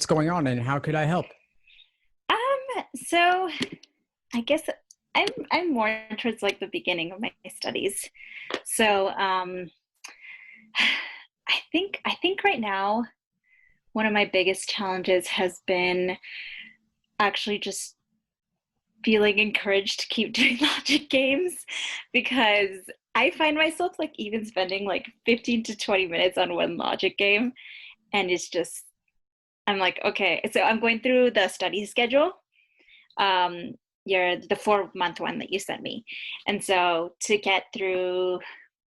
what's going on and how could I help? So I guess I'm more towards like the beginning of my studies. So I think right now one of my biggest challenges has been actually just feeling encouraged to keep doing logic games because I find myself like even spending like 15 to 20 minutes on one logic game, and it's just I'm like, okay, so I'm going through the study schedule, um the 4 month one that you sent me. And so to get through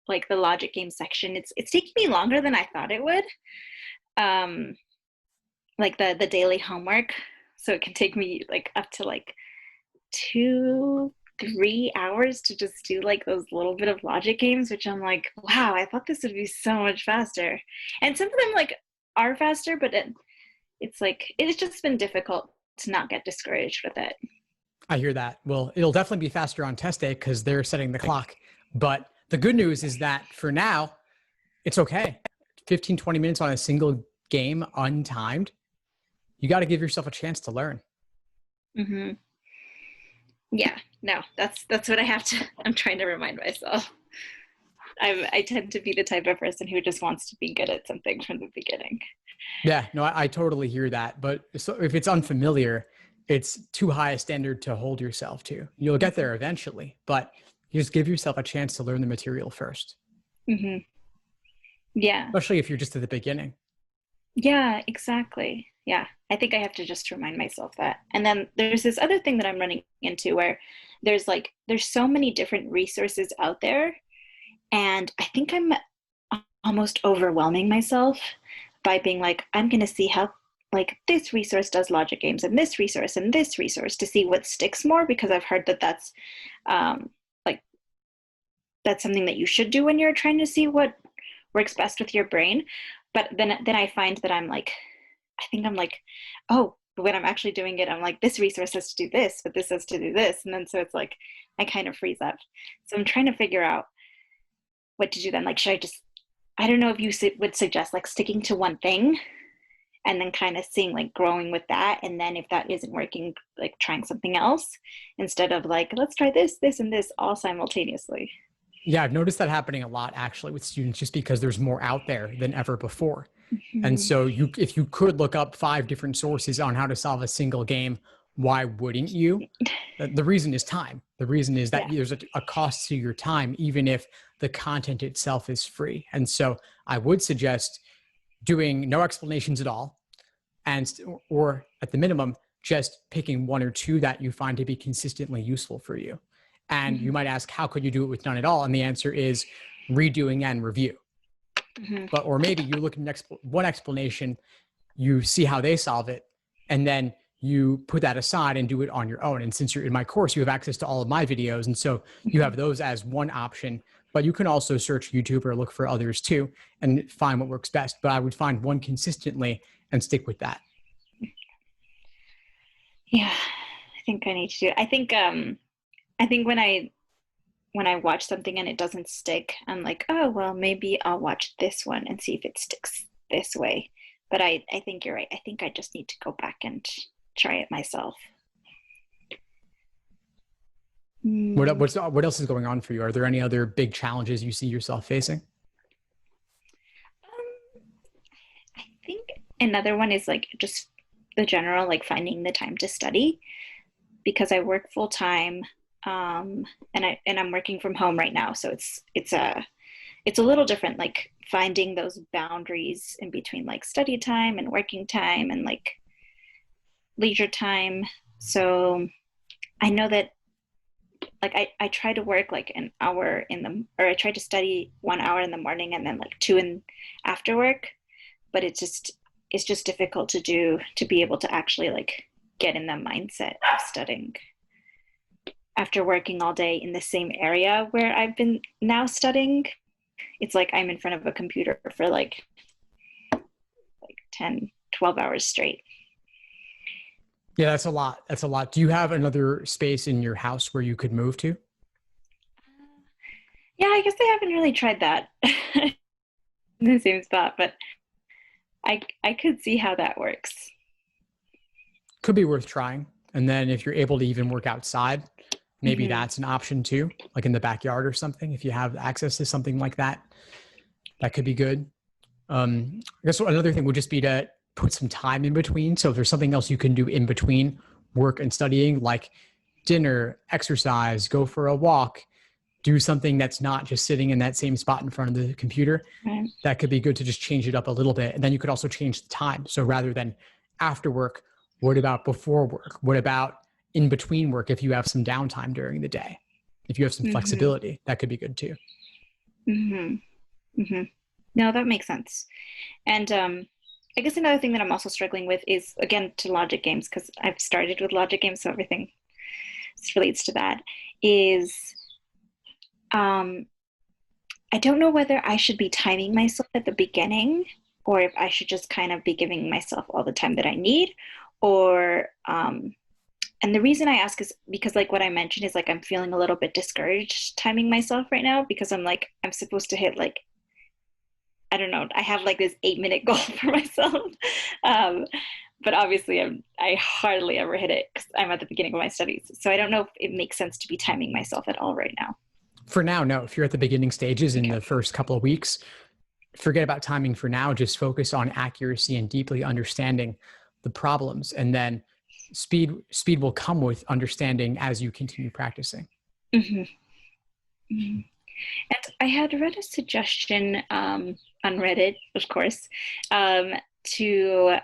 like the logic game section, it's taking me longer than I thought it would. Um like the daily homework. So it can take me like up to like 2 3 hours to just do like those little bit of logic games, which I'm like, wow, I thought this would be so much faster. And some of them like are faster, but it's like it's just been difficult to not get discouraged with it. I hear that. Well, it'll definitely be faster on test day because they're setting the clock. But the good news is that for now, it's okay. 15, 20 minutes on a single game untimed. You got to give yourself a chance to learn. Hmm. Yeah, no, that's what I have to. I'm trying to remind myself. I tend to be the type of person who just wants to be good at something from the beginning. Yeah, no, I totally hear that. But so if it's unfamiliar, it's too high a standard to hold yourself to. You'll get there eventually, but you just give yourself a chance to learn the material first, Hmm. Yeah, especially if you're just at the beginning. yeah, exactly. Yeah, I think I have to just remind myself that. And then there's this other thing that I'm running into where there's so many different resources out there, and I think I'm almost overwhelming myself by being like, I'm going to see how like this resource does logic games and this resource to see what sticks more, because I've heard that like that's something that you should do when you're trying to see what works best with your brain. But then I find that I think I'm like, oh, but when I'm actually doing it, I'm like, this resource has to do this, but this has to do this. And then so it's like I kind of freeze up. So I'm trying to figure out what to do then. Like, should I just, I don't know if you would suggest like sticking to one thing and then kind of seeing like growing with that. And then if that isn't working, like trying something else instead of like, let's try this, and this all simultaneously. Yeah, I've noticed that happening a lot actually with students just because there's more out there than ever before. And Mhm. so if you could look up 5 different sources on how to solve a single game, why wouldn't you? The reason is time. The reason is that Yeah. there's a cost to your time, even if the content itself is free. And so I would suggest doing no explanations at all, and or at the minimum, just picking one or two that you find to be consistently useful for you. And Mhm. you might ask, how could you do it with none at all? And the answer is redoing and review. Mhm. But or maybe you look at one explanation, you see how they solve it, and then you put that aside and do it on your own. And since you're in my course, you have access to all of my videos, and so you have Mhm. those as one option. But you can also search YouTube or look for others too and find what works best. But I would find one consistently and stick with that. Yeah, I think I need to do it. I think when I watch something and it doesn't stick, I'm like, oh well, maybe I'll watch this one and see if it sticks this way. But I think you're right. I think I just need to go back and try it myself. Mm, What else is going on for you? Are there any other big challenges you see yourself facing? I think another one is like just the general like finding the time to study because I work full time, and I'm working from home right now, so it's a little different, like finding those boundaries in between like study time and working time and like leisure time. So I know that like I try to work like an hour in the or I try to study 1 hour in the morning and then like two in after work, but it's just difficult to do to be able to actually like get in the mindset of studying after working all day in the same area where I've been now studying. It's like I'm in front of a computer for like 10, 12 hours straight. Yeah, that's a lot. That's a lot. Do you have another space in your house where you could move to? Yeah, I guess I haven't really tried that in the same spot, but I could see how that works. could be worth trying. And then if you're able to even work outside, maybe Mm-hmm. that's an option too, like in the backyard or something. If you have access to something like that, that could be good. I guess another thing would just be to put some time in between. So if there's something else you can do in between work and studying, like dinner, exercise, go for a walk, do something that's not just sitting in that same spot in front of the computer, Right. that could be good to just change it up a little bit. And then you could also change the time. So rather than after work, what about before work? What about in between work if you have some downtime during the day? If you have some Mm-hmm. flexibility, that could be good too. Mm-hmm. Mm-hmm. No, that makes sense. And I guess another thing that I'm also struggling with is, again, to logic games, because I've started with logic games, so everything relates to that, is I don't know whether I should be timing myself at the beginning or if I should just kind of be giving myself all the time that I need. Or, and the reason I ask is because, like, what I mentioned is, like, I'm feeling a little bit discouraged timing myself right now because I'm like, I'm supposed to hit, like, I don't know, I have like this 8-minute goal for myself. But obviously I hardly ever hit it because I'm at the beginning of my studies. So I don't know if it makes sense to be timing myself at all right now. For now, no. If you're at the beginning stages in the first couple of weeks, forget about timing for now. Just focus on accuracy and deeply understanding the problems. And then speed will come with understanding as you continue practicing. Mm-hmm. Mm-hmm. And I had read a suggestion on Reddit, of course, to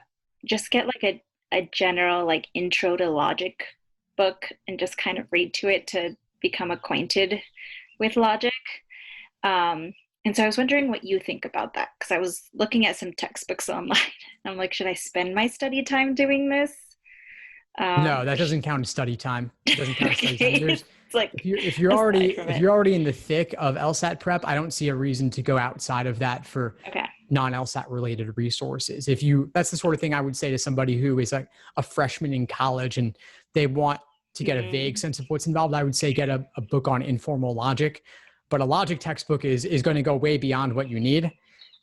just get like a general like intro to logic book and just kind of read to it to become acquainted with logic. And so I was wondering what you think about that, because I was looking at some textbooks online. I'm like, should I spend my study time doing this? No, that doesn't count as study time. It doesn't count as study time. There's, It's like if you're already in the thick of LSAT prep, I don't see a reason to go outside of that for okay. non-LSAT related resources. That's the sort of thing I would say to somebody who is like a freshman in college and they want to get a vague sense of what's involved. I would say get a book on informal logic, but a logic textbook is going to go way beyond what you need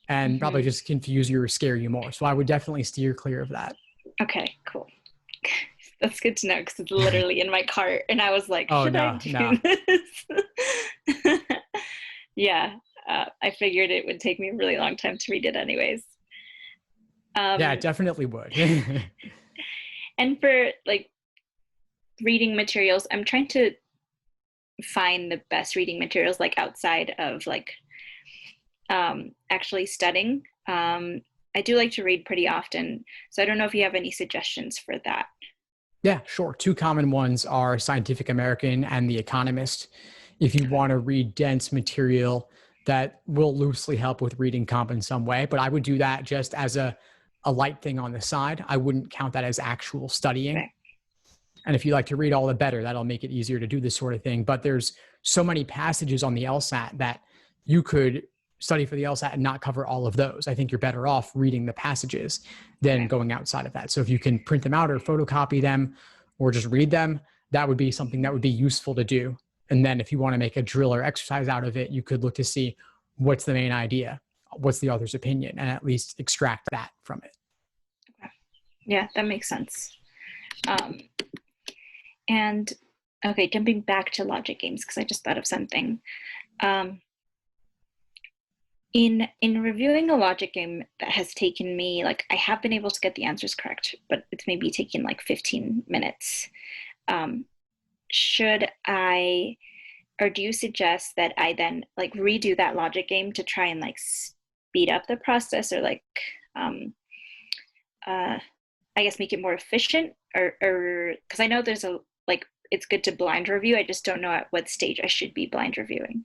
and probably just confuse you or scare you more. So I would definitely steer clear of that. Okay, cool. That's good to know because it's literally in my cart and I was like, should I do this? Yeah, I figured it would take me a really long time to read it anyways. Yeah, it definitely would. And for like reading materials, I'm trying to find the best reading materials like outside of like actually studying. I do like to read pretty often, so I don't know if you have any suggestions for that. Yeah, sure. Two common ones are Scientific American and The Economist. If you want to read dense material that will loosely help with reading comp in some way, but I would do that just as a light thing on the side. I wouldn't count that as actual studying. Okay. And if you like to read all the better, that'll make it easier to do this sort of thing. But there's so many passages on the LSAT that you could study for the LSAT and not cover all of those. I think you're better off reading the passages than going outside of that. So if you can print them out or photocopy them or just read them, that would be something that would be useful to do. And then if you want to make a drill or exercise out of it, you could look to see what's the main idea, what's the author's opinion, and at least extract that from it. Okay. Yeah, that makes sense. And okay, jumping back to logic games, because I just thought of something. In reviewing a logic game that has taken me, like, I have been able to get the answers correct, but it's maybe taken like 15 minutes. Should I, or do you suggest that I then like redo that logic game to try and like speed up the process or like, I guess make it more efficient or because I know there's a, like, it's good to blind review. I just don't know at what stage I should be blind reviewing.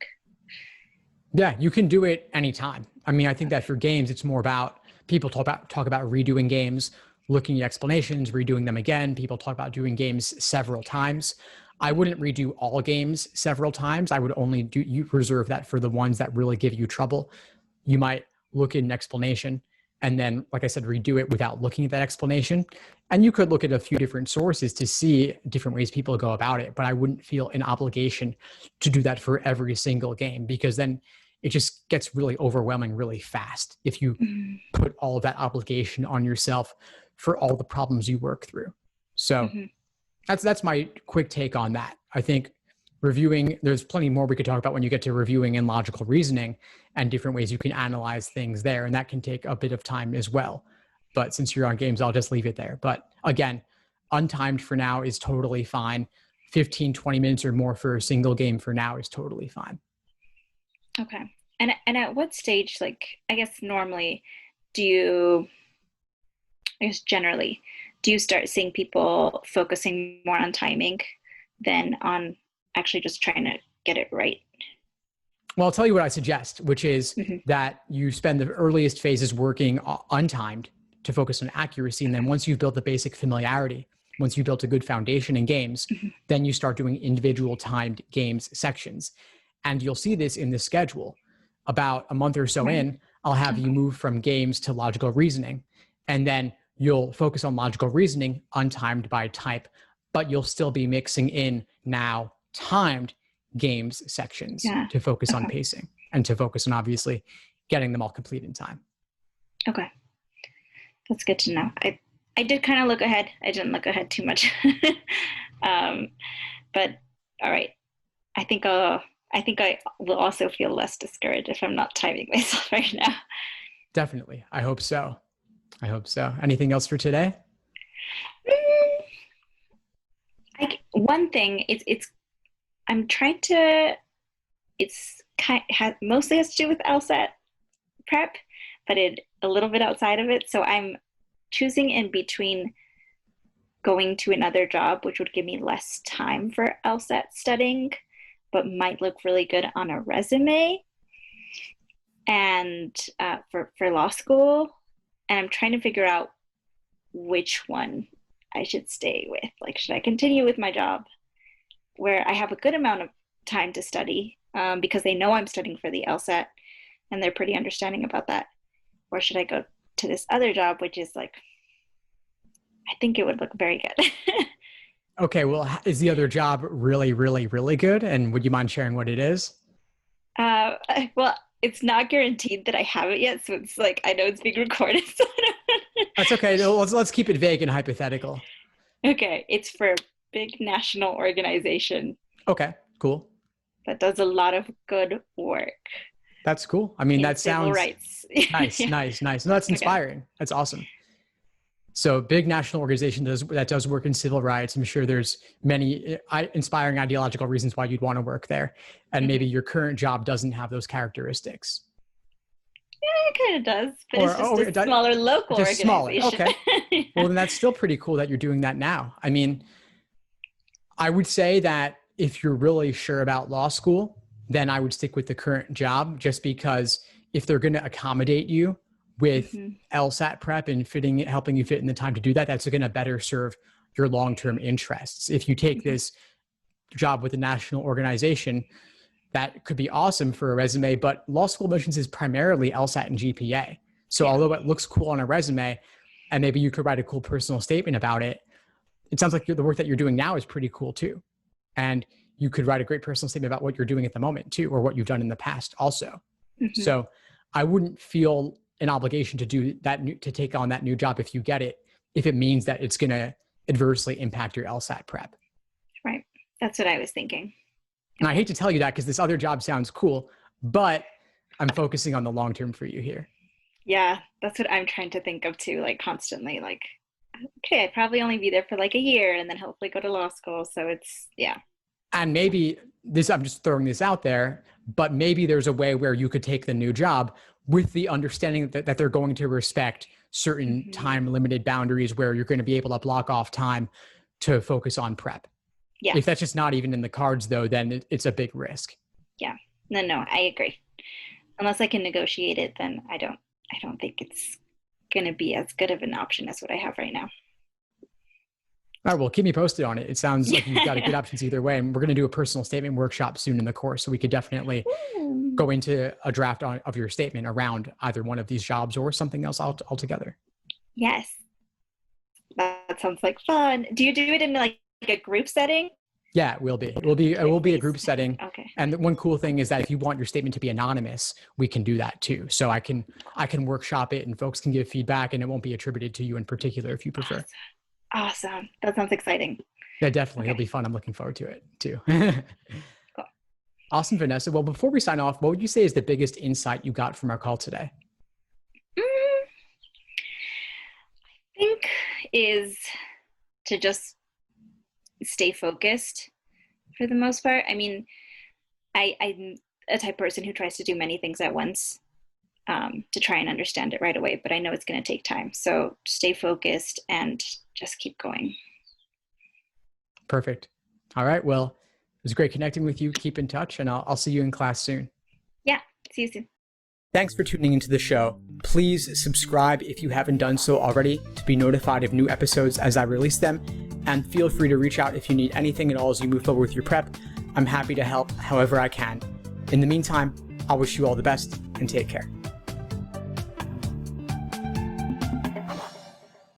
Yeah, you can do it anytime. I mean, I think that for games, it's more about people talk about redoing games, looking at explanations, redoing them again. People talk about doing games several times. I wouldn't redo all games several times. I would only reserve that for the ones that really give you trouble. You might look at an explanation and then, like I said, redo it without looking at that explanation. And you could look at a few different sources to see different ways people go about it. But I wouldn't feel an obligation to do that for every single game, because then it just gets really overwhelming really fast if you put all of that obligation on yourself for all the problems you work through. So Mhm. that's my quick take on that. I think reviewing, there's plenty more we could talk about when you get to reviewing and logical reasoning and different ways you can analyze things there. And that can take a bit of time as well. But since you're on games, I'll just leave it there. But again, untimed for now is totally fine. 15, 20 minutes or more for a single game for now is totally fine. Okay. And at what stage, like, I guess normally, do you, I guess generally, do you start seeing people focusing more on timing than on actually just trying to get it right? Well, I'll tell you what I suggest, which is Hmm. that you spend the earliest phases working untimed to focus on accuracy. And then once you've built the basic familiarity, once you've built a good foundation in games, Hmm. then you start doing individual timed games sections. And you'll see this in the schedule. About a month or so Right. in, I'll have you Okay. move from games to logical reasoning. And then you'll focus on logical reasoning untimed by type, but you'll still be mixing in now timed games sections Yeah. to focus on Okay. pacing and to focus on obviously getting them all complete in time. Okay. That's good to know. I did kind of look ahead. I didn't look ahead too much. um, but all right. I think I will also feel less discouraged if I'm not timing myself right now. Definitely. I hope so. I hope so. Anything else for today? Mm, one thing it's I'm trying to it's mostly has to do with LSAT prep, but it a little bit outside of it. So I'm choosing in between going to another job, which would give me less time for LSAT studying, but might look really good on a resume, and for law school. And I'm trying to figure out which one I should stay with. Like, should I continue with my job where I have a good amount of time to study because they know I'm studying for the LSAT and they're pretty understanding about that? Or should I go to this other job, which is like, I think it would look very good. Okay. Well, is the other job really, really, really good? And would you mind sharing what it is? uh, well, it's not guaranteed that I have it yet. So it's like, I know it's being recorded. So That's okay. Let's keep it vague and hypothetical. okay. It's for a big national organization Okay. Cool. that does a lot of good work That's cool. I mean, in that civil sounds rights. nice, Yeah. nice, nice. No, that's Okay. inspiring. That's awesome. So big national organization that does work in civil rights. I'm sure there's many inspiring ideological reasons why you'd want to work there. And maybe Mhm. your current job doesn't have those characteristics. Yeah, it kind of does, but Or it's just a smaller local just smaller. organization. Okay. Well, Yeah. then that's still pretty cool that you're doing that now. I mean, I would say that if you're really sure about law school, then I would stick with the current job just because if they're going to accommodate you with Mhm. LSAT prep and helping you fit in the time to do that, that's going to better serve your long-term interests. If you take Mhm. this job with a national organization, that could be awesome for a resume, but law school admissions is primarily LSAT and GPA. So Yeah. although it looks cool on a resume and maybe you could write a cool personal statement about it, it sounds like the work that you're doing now is pretty cool too. And you could write a great personal statement about what you're doing at the moment too, or what you've done in the past also. Mhm. So I wouldn't feel an obligation to do that, to take on that new job if you get it, if it means that it's going to adversely impact your LSAT prep. Right. That's what I was thinking. And I Okay. hate to tell you that because this other job sounds cool, but I'm focusing on the long term for you here. Yeah, that's what I'm trying to think of too, like constantly, like, okay, I'd probably only be there for like a year and then hopefully go to law school. So it's, yeah. And maybe this, I'm just throwing this out there, but maybe there's a way where you could take the new job with the understanding that they're going to respect certain Hmm. time limited boundaries where you're going to be able to block off time to focus on prep. Yeah. If that's just not even in the cards though, then it's a big risk. Yeah. No, I agree. Unless I can negotiate it, then I don't think it's going to be as good of an option as what I have right now. All right, well, keep me posted on it. It sounds like you've got a good Yeah. options either way. And we're going to do a personal statement workshop soon in the course. So we could definitely Ooh. go into a draft of your statement around either one of these jobs or something else altogether. Yes. That sounds like fun. Do you do it in like a group setting? Yeah, it will be. It will be a group setting. Okay. And the one cool thing is that if you want your statement to be anonymous, we can do that too. So I can workshop it and folks can give feedback and it won't be attributed to you in particular if you prefer. Awesome. That sounds exciting. Yeah, definitely. It'll Okay, be fun. I'm looking forward to it too. cool. Awesome, Vanessa. Well, before we sign off, what would you say is the biggest insight you got from our call today? I think is to just stay focused for the most part. I mean, I'm a type of person who tries to do many things at once, to try and understand it right away, but I know it's going to take time. So stay focused and just keep going. Perfect. All right. Well, it was great connecting with you. Keep in touch, and I'll see you in class soon. Yeah, see you soon. Thanks for tuning into the show. Please subscribe if you haven't done so already to be notified of new episodes as I release them. And feel free to reach out if you need anything at all as you move forward with your prep. I'm happy to help however I can. In the meantime, I'll wish you all the best and take care.